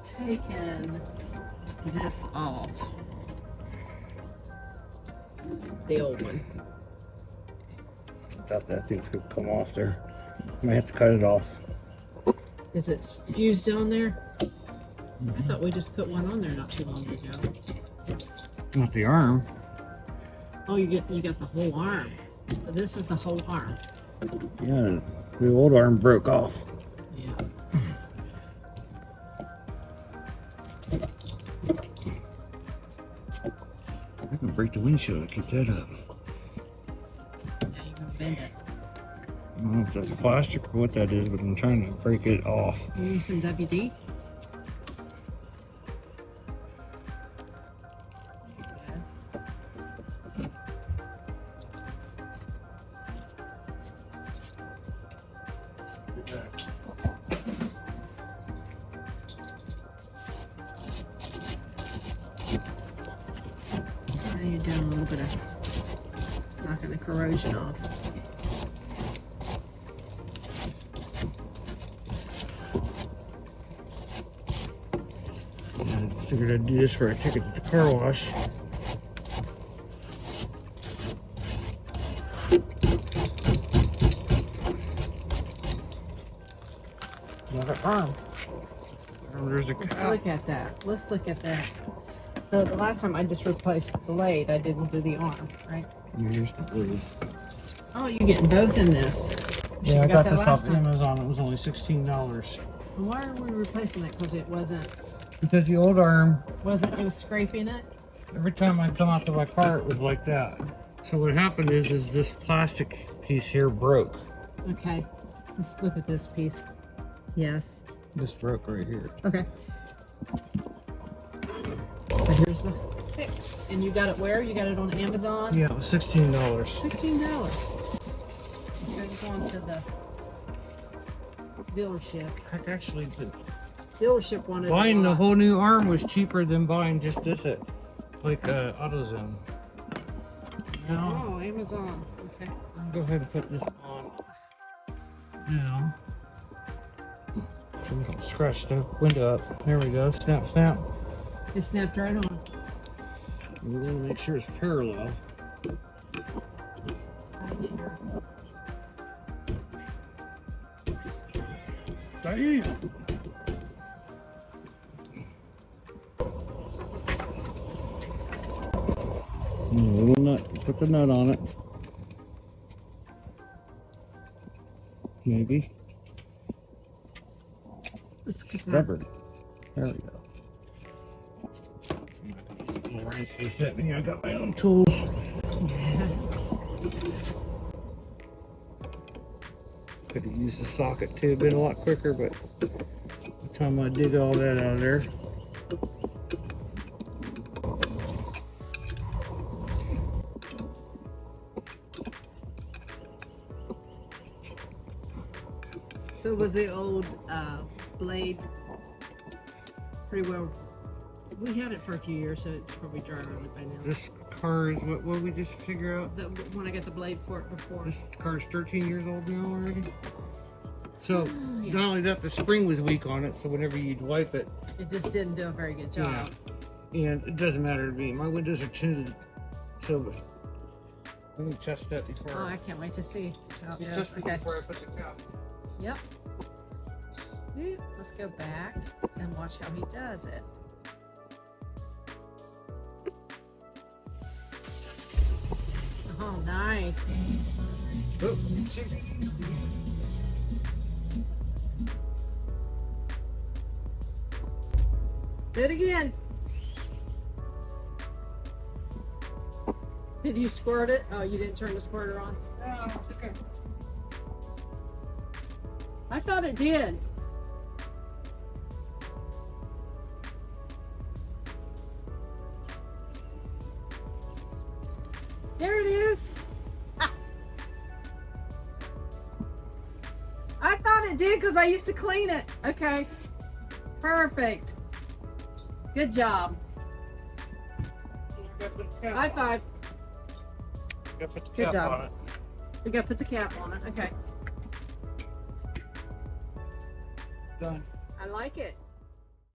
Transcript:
taken this off. The old one. I thought that thing's gonna come off there. Might have to cut it off. Is it fused on there? I thought we just put one on there not too long ago. Not the arm. Oh, you got the whole arm. So this is the whole arm. Yeah, the old arm broke off. Yeah. I can break the windshield to keep that up. Now you're gonna bend it. I don't know if that's plastic or what that is, but I'm trying to break it off. You need some WD? Now you're doing a little bit of knocking the corrosion off. I figured I'd do this before I took it to the car wash. Another arm. There's a Let's cap. look at that. Let's look at that. So the last time I just replaced the blade, I didn't do the arm, right? Here's the blade. Oh, you're getting both in this. We Yeah, I should've got that this last off time. Amazon. It was only $16. Why are we replacing it? Because it wasn't, Because the old arm, it was scraping it? every time I come out to my car, it was like that. So what happened is this plastic piece here broke. Okay, let's look at this piece. Yes, This broke right here. okay. So here's the fix. And you got it where? You got it on Amazon? Yeah, it was $16. $16. Okay, going to the dealership. Heck, actually, Dealership wanted buying a the lot. whole new arm was cheaper than buying just this at like AutoZone. Now, Oh, Amazon. Okay. I'll go ahead and put this on now. So we don't scratch the window up. There we go. Snap, snap. It snapped right on. We want to make sure it's parallel. Damn. A little nut. Put the nut on it. Maybe. Let's get that. Stubborn. There we go. Hit me. I got my own tools. Could have used the socket too. Been a lot quicker, but by the time I dig all that out of there. So was the old blade pretty well? We had it for a few years, so it's probably drier on it by now. This car is what we just figure out. When I got the blade for it before. This car is 13 years old now already. So Yeah. not only that, the spring was weak on it, so whenever you'd wipe it, It just didn't do a very good job. and it doesn't matter to me. My windows are tinted, so let me test that before. Oh, I can't wait to see. Oh, yeah. Just Okay. before I put the cap. Yep. Ooh, let's go back and watch how he does it. Oh, nice. Oh, Do it again. Did you squirt it? Oh, you didn't turn the squirter on? okay. I thought it did. There it is. I thought it did because I used to clean it. Okay. Perfect. Good job. High five. Good job. On it. We gotta put the cap on it. Okay. Done. I like it.